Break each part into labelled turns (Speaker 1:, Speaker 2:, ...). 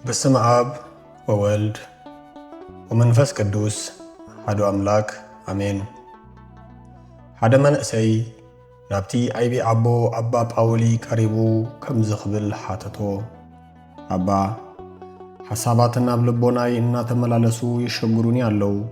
Speaker 1: بسم آب وولد ومنفس قدوس حدو أملاك أمين. حدا منأسي نابتي عيبي عبو أبا باولي قريبو كم زخبل حاتتو أبا حساباتنا بلبوناي إنا تملالسو يشغروني اللو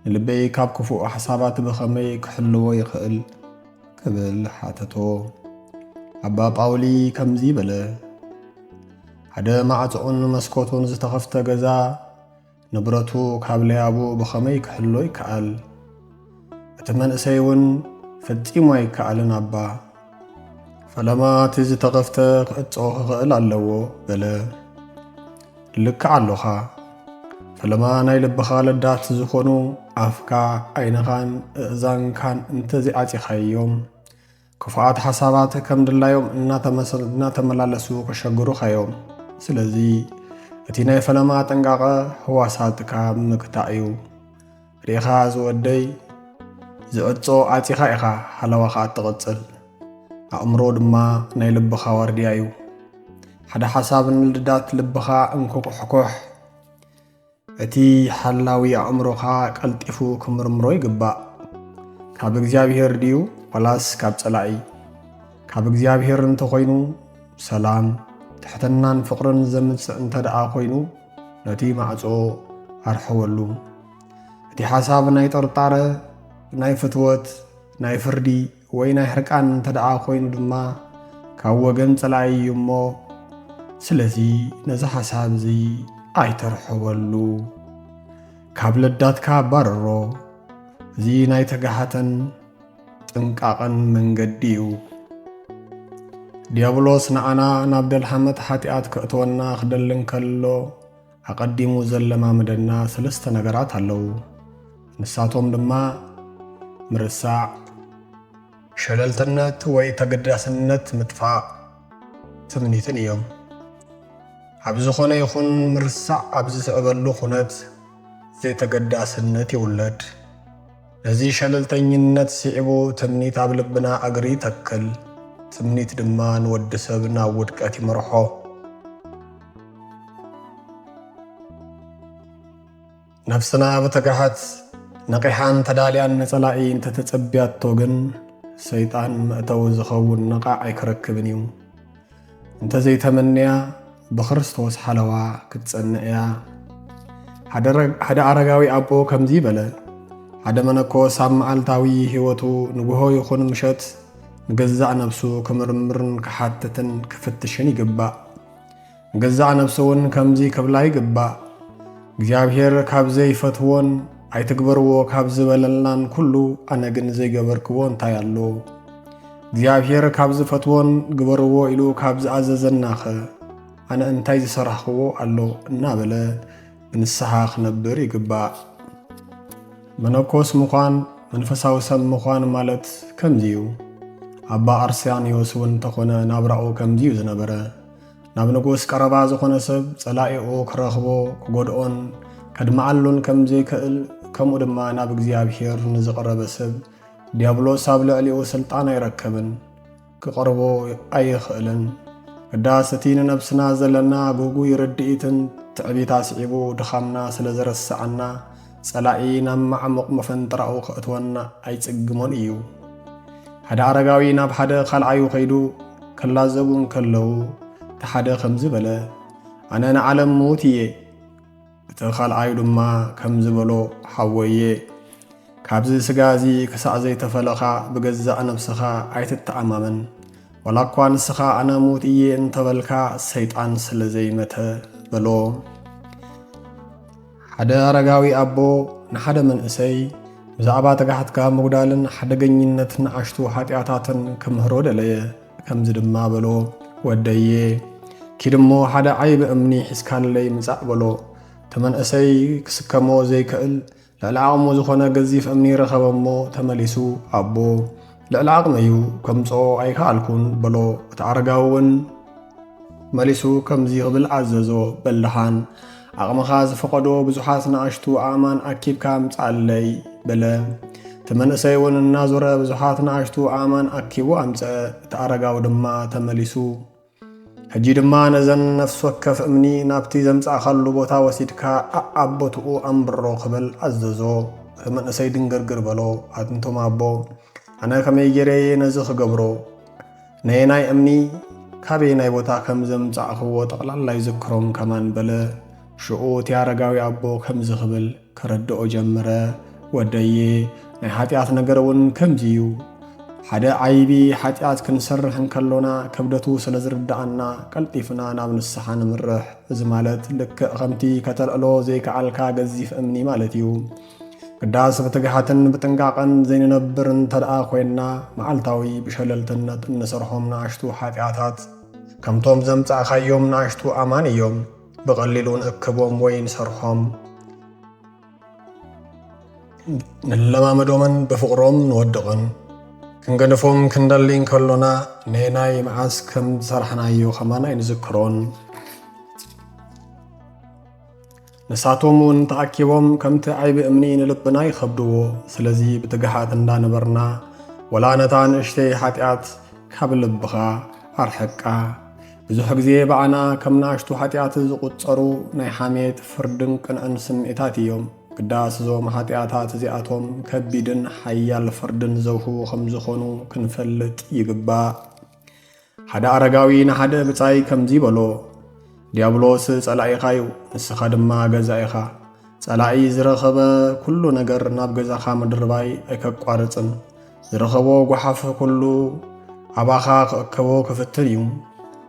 Speaker 1: لبي كاب كفو حسابات بخمي كحلو يخل كبل حاتتو أبا باولي كم زيبله حدا معطعون مسكوتون زتخفت غزا نبرتو كابلي أبو بخمي كحلو يكال أتمنى سيون فتيمو يكالن أبا فلما تيزي تغفت قطعوه غقل اللو بلا لك علوخا فلما نايلبخا لدات زخونو أفكا أينغان إذان كان انتزي آتي خيوم كفاءات حسابات كم دلايوم إنا تملالسو كشغرو خيوم سلزي اتيناي فلما تنقاقا حواساتكا مكتايو ريخا زودي زعطو آتيخا إخا حلوخا تغطل أمرو دما ناي لبخا ورديايو حدا حساب نلدات لبخا انكوك حكوح اتي حلاوي أمروخا قلتفو كمرمرو يقبا كاب اغزيابيهر ديو ولاس كاب صلاعي كاب اغزيابيهر انتخوينو سلام تحتنان فقرن زمت انت دعا خوينو نتي معصو أرحولو اتي حساب ناي طرطارة ناي فتوت ناي فردي وي ناي حرقان انت دعا خوينو دما كاوغن صلاعي يمو سلزي نزا حساب زي اي ترحولو كابلدات كاباررو زي ناي تقاحتن تنقاقن من قديو ديابلوس نعنا نابدل حمد حاتيات كأتونا خدلن كلو أقدمو زلما مدنا سلست نقرات هلو نساتهم دما مرسع شللتنت وي تقداسنت مدفع تمنيتن يوم عبزو خونه يخون مرسع عبزو سعبلو خونت زي تقداسنت يولد نزي شللتنينت سيعبو تمنيت عبلبنا أقري تكل تمنيت دمان ود سبنا ودكاتي مرحو نفسنا بتقحت نقيحان تداليان نصلائي انت تتبيات توغن سيطان مأتو زخون نقاع يكركبنيو انت زي تمنيا بخرستوس حلوا كتسنقيا حدا عرقاوي أبو كمزي بلا حدا منكو سامع التاوي هيوتو نقوهو يخون مشت نجزع نفسه كمرمرن كحاتتن كفتشن يقبا نجزع نفسون كمزي كبلا يقبا እግዚአብሔር ካብዘይ ፈትዎን አይትግበርዎ ካብ ዝበለልናን ኩሉ ኣነ ግን ዘይገበርክዎ እንታይ ኣሎ እግዚአብሔር ካብ ዝፈትዎን ግበርዎ ኢሉ ካብ ዝኣዘዘናኸ ኣነ እንታይ ዝሰራሕክዎ ኣሎ እናበለ ብንስሓ ክነብር ይግባእ መነኮስ ምዃን መንፈሳዊ ሰብ ምዃን ማለት ከምዚዩ أبا أرسيانيوس ونتخون نابرأو كمزيو زنبرا ناب نقوس كربا زخون سب صلائيو كرخبو كقودون كدمعلون كمزي كأل كمودما ناب اغزيابيهر نزقرب سب ديابلو سابلو عليو سلطان يركبن كقربو أي خئلن قداستين نفسنا زلنا قوقو يردئتن تعبيتا سعيبو دخامنا سلزر السعنا صلائينا معمق مفنطرأو خأتوانا أي تقمون إيو حدا عرقاوي ناب حدا خلعيو خيدو كلازبون كلو تحدا خمز بلا أنا نعلم موتي تخلعيو دما كمز بلو حويي كابز سقازي كسعزي تفلخا بقزع نفسخا عيت التعمامن ولقوان سخا أنا موتي انتبالكا سيطان سلزي متى بلو حدا عرقاوي أبو نحدا من إسي بزعبا تقحتك مقدالن حدقنينتن عشتو حاتياتاتن كمهرو دليه كمزدما بلو وديه كيدمو حدا عيب أمني حسكان لي مزع بلو تمن أسي كسكمو زي كأل لألعاقمو زخونا قزيف أمني رخبمو تمليسو أبو لألعاقميو كمزو أيكالكون بلو تعرقاون مليسو كمزي قبل عززو بلحان أغمخاز فقدو بزحاتنا عشتو آمان أكيب كامت علي بلا تمنسيون النازورة بزحاتنا عشتو آمان أكيبو أمس تعرقاو دما تمليسو ሕጂ ድማ ነዘን ነፍስ ወከፍ እምኒ ናብቲ ዘምጻእኻሉ ቦታ ወሲድካ ኣቦትኡ ኣንብሮ ክብል ኣዘዞ። መንእሰይ ድንግርግር በሎ ኣንቶም ኣቦ ኣነ ከመይ ጌረ ነዚ ክገብሮ ነየናይ እምኒ ካበይ ናይ ቦታ ከም ዘምጻእኽዎ ጠቕላላ ይዝክሮም ከማን በለ። ሽዑ እቲ ኣረጋዊ ኣቦ ከምዚ ክብል ከረድኦ ጀመረ። ወደየ ናይ ሓጢኣት ነገር እውን ከምዚ እዩ። ሓደ ዓይቢ ሓጢኣት ክንሰርሕ እንከሎና ከብደቱ ስለ ዝርዳእና ቀልጢፍና ናብ ንስሓ ንምርሕ። እዚ ማለት ልክዕ ከምቲ ከተልዕሎ ዘይከኣልካ ገዚፍ እምኒ ማለት እዩ። ቅዳስ ብትግሓትን ብጥንቃቐን ዘይንነብር እንተደኣ ኮይንና መዓልታዊ ብሸለልትነት እንሰርሖም ንኣሽቱ ሓጢኣታት ከምቶም ዘምጻእኻዮም ንኣሽቱ ኣማን እዮም። ብቐሊሉ ንእክቦም ወይ ንሰርሖም ንለማመዶምን ብፍቕሮም ንወድቕን ክንገድፎም ክንደሊ እንከሎና ነናይ መዓስ ከም ዝሰርሕናዮ ኸማና ይንዝክሮን። ንሳቶም እውን ተኣኪቦም ከምቲ ዓይቢ እምኒ ንልብና ይኸብድዎ። ስለዚ ብትግሓት እንዳነበርና ወላ ነታ ንእሽተይ ሓጢኣት ካብ ልብኻ ኣርሕቃ። ብዙሕ ግዜ ባዕና ከም ንኣሽቱ ሓጢኣት ዝቝጸሩ ናይ ሓሜት ፍርድን ቅንዕን ስምዒታት እዮም። ቅዳስ እዞም ሓጢኣታት እዚኣቶም ከቢድን ሓያል ፍርድን ዘውህቡ ከም ዝኾኑ ክንፈልጥ ይግባእ። ሓደ ኣረጋዊ ንሓደ ብጻይ ከምዚ በሎ፣ ዲያብሎስ ጸላኢኻ እዩ፣ ንስኻ ድማ ገዛኢኻ። ጸላኢ ዝረኸበ ኩሉ ነገር ናብ ገዛኻ ምድርባይ ኣይከቋርጽን። ዝረኸቦ ጓሓፍ ኩሉ ኣባኻ ክእከቦ ክፍትን እዩ።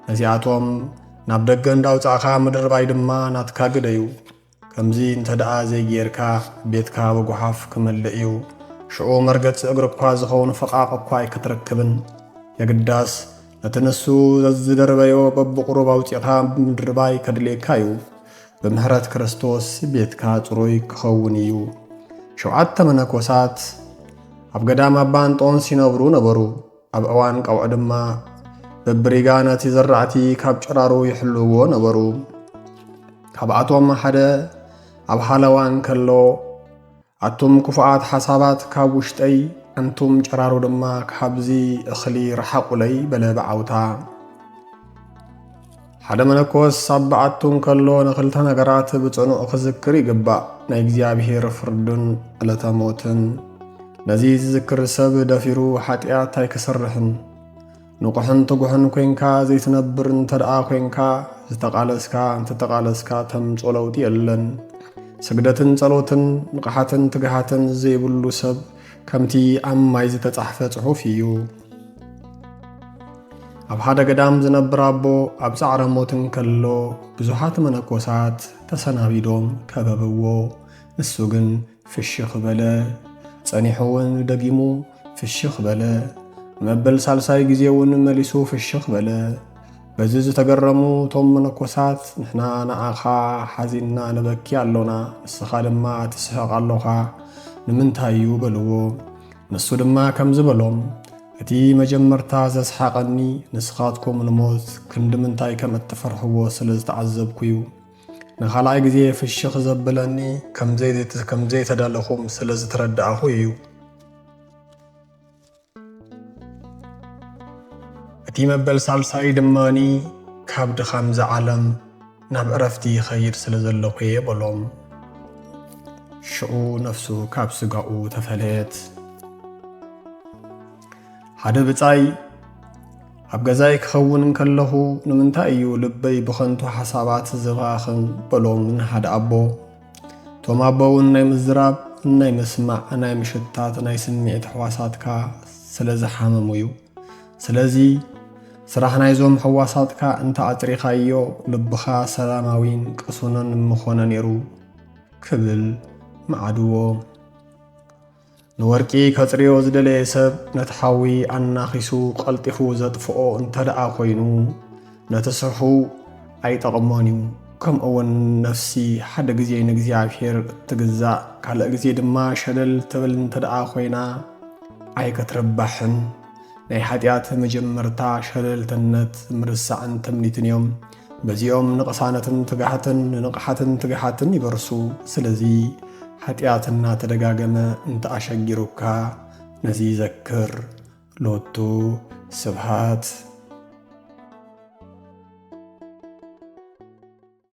Speaker 1: ነዚኣቶም ናብ ደገ እንዳውፃእኻ ምድርባይ ድማ ናትካ ግደዩ። ከምዚ እንተደኣ ዘይጌርካ ቤትካ ብጓሓፍ ክመልእ እዩ። ሽዑ መርገጽ እግሪ እኳ ዝኸውን ፍቓቕ እኳ ኣይክትረክብን። የግዳስ ነቲ ንሱ ዝደርበዮ በብቑሩብ ኣውፂእኻ ምድርባይ ከድልየካ እዩ። ብምሕረት ክርስቶስ ቤትካ ጽሩይ ክኸውን እዩ። 7 መነኮሳት ኣብ ገዳም ኣባ እንጦንስ ይነብሩ ነበሩ። ኣብ እዋን ቀውዒ ድማ በብሪጋ ነቲ ዘራእቲ ካብ ጭራሩ ይሕልዎ ነበሩ። ካብኣቶም ሓደ ኣብ ሃለዋ እንከሎ ኣቱም ክፉኣት ሓሳባት ካብ ውሽጠይ ኣንቱም ጭራሩ ድማ ካብዚ እኽሊ ረሓቁለይ በለ በዓውታ። ሓደ መነኮስ ኣብ በዓቱ እንከሎ ንኽልተ ነገራት ብጽኑዕ ክዝክር ይግባእ፣ ናይ እግዚኣብሔር ፍርድን ዕለተ ሞትን። ነዚ ዝዝክር ሰብ ደፊሩ ሓጢኣት ኣይክሰርሕን። ንቑሕን ትጉሕን ኮንካ ዘይትነብር እንተደኣ ኮንካ ዝተቓለስካ እንተተቓለስካ ተምጾ ለውጢ የለን። ስግደትን ጸሎትን ንቕሓትን ትግሃትን ዘይብሉ ሰብ ከምቲ ኣብ ማይ ዝተጻሕፈ ጽሑፍ እዩ። ኣብ ሓደ ገዳም ዝነብር ኣቦ ኣብ ጻዕረ ሞት እንከሎ ብዙሓት መነኮሳት ተሰናቢዶም ከበብዎ። ንሱ ግን ፍሽኽ በለ። ጸኒሑ እውን ደጊሙ ፍሽኽ በለ። መበል ሳልሳይ ጊዜ እውን መሊሱ ፍሽኽ በለ። በዚ ዝተገረሙ ቶም መነኮሳት ንሕና ንዓኻ ሓዚንና ንበኪ ኣሎና፣ ንስኻ ድማ ትስሕቕ ኣለኻ ንምንታይ እዩ በልዎ። ንሱ ድማ ከምዚ በሎም፣ እቲ መጀመርታ ዘስሓቐኒ ንስኻትኩም ንሞት ክንዲ ምንታይ ከም እትፈርሕዎ ስለ ዝተዓዘብኩ እዩ። ንኻልኣይ ጊዜ ፍሽኽ ዘብለኒ ከምዘይ ተዳለኹም ስለ ዝተረዳእኹ እዩ። እቲ መበል ሳልሳይ ድማኒ ካብ ድኻም ዝዓለም ናብ ዕረፍቲ ይኸይድ ስለ ዘለኹ እየ በሎም። ሽዑ ነፍሱ ካብ ስጋኡ ተፈለየት። ሓደ ብጻይ ኣብ ገዛይ ክኸውን እንከለኹ ንምንታይ እዩ ልበይ ብኸንቱ ሓሳባት ዝባኽን በሎም ንሓደ ኣቦ። ቶም ኣቦ እውን ናይ ምዝራብ፣ ናይ ምስማዕ፣ ናይ ምሽታት፣ ናይ ስምዒት ሕዋሳትካ ስለ ዝሓመሙ እዩ። ስለዚ ስራሕ ናይዞም ሕዋሳትካ እንተ ኣጽሪኻዮ ልብኻ ሰላማዊን ቅሱንን ምኾነ ነይሩ ክብል መዓድዎ። ንወርቂ ከጽርዮ ዝደለየ ሰብ ነቲ ሓዊ ኣናኺሱ ቐልጢፉ ዘጥፍኦ እንተደኣ ኮይኑ ነቲ ስርሑ ኣይጠቕሞን እዩ። ከምኡውን ነፍሲ ሓደ ጊዜ ንእግዚኣብሔር እትግዛእ ካልእ ጊዜ ድማ ሸለል ትብል እንተደኣ ኮይና ኣይከትርባሕን። ናይ ሓጢኣት መጀመርታ ሸለልትነት ምርሳዕን ትምኒትን እዮም። በዚኦም ንቕሳነትን ትግሓትን ንቕሓትን ትግሓትን ይበርሱ። ስለዚ ሓጢኣት እናተደጋገመ እንተኣሸጊሩካ ነዚ ዘክር። ሎቱ ስብሃት